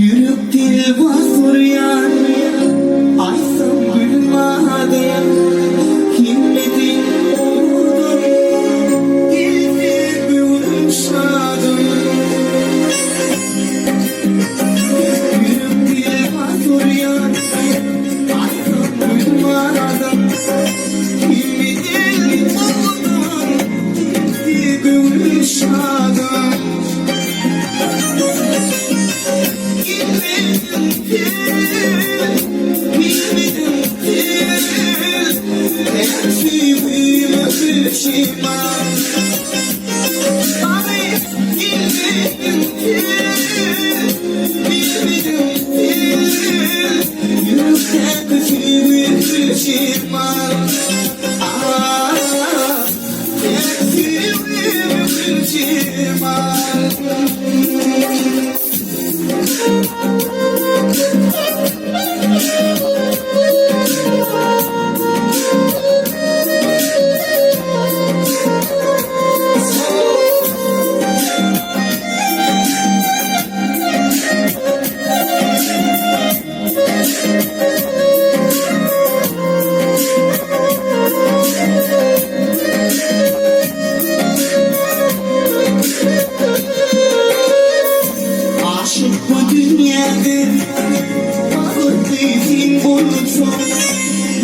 Yürüp dil basıryan Aysam gülmadım Himmetin oldum Dilde büyümşadım Yürüp dil basıryan Aysam gülmadım Himmetin oldum Dilde büyümşadım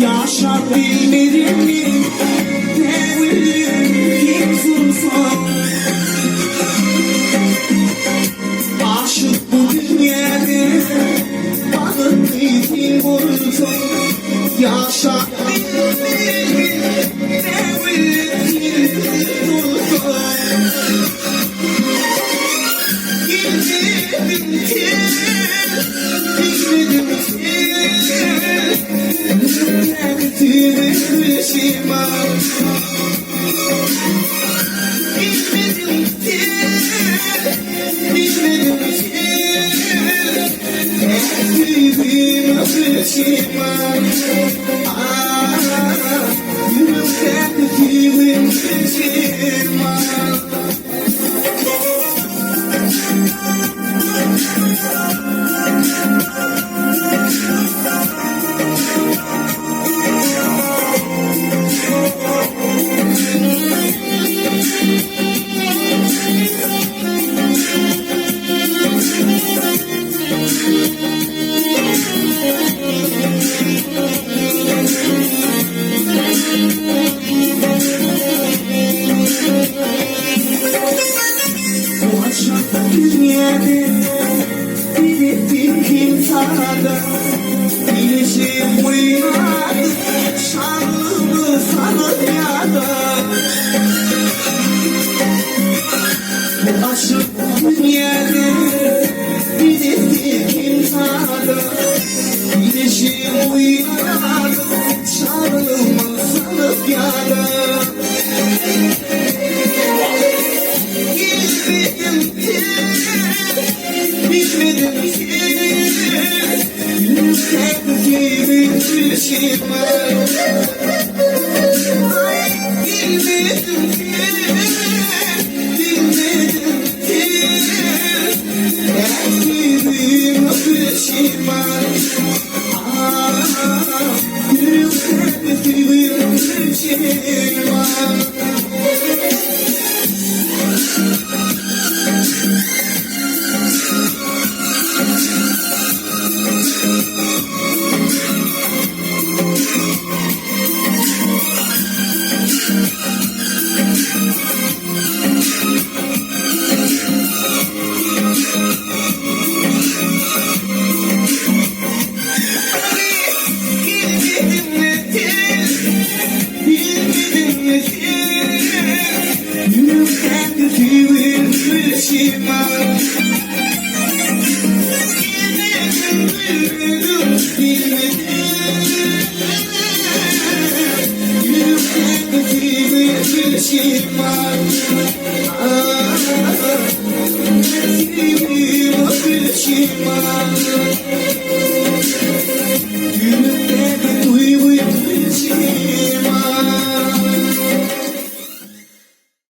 Yaşabilmedim mi? Devrim kim susam? Aşık bu dünyada bağlıydım bulsam. Yaşabilmedim mi? Devrim kim susam? Bilmedim ki, bilmedim ki. Bilişim uyumadı, şanlımı sanıyadı. Bu aşık dünyada bilişim sanıyadı. Bilişim uyumadı, şanlımı sanıyadı. Bilmedim ki, bilmedim ki. Bilmedim ki, you can't feel it,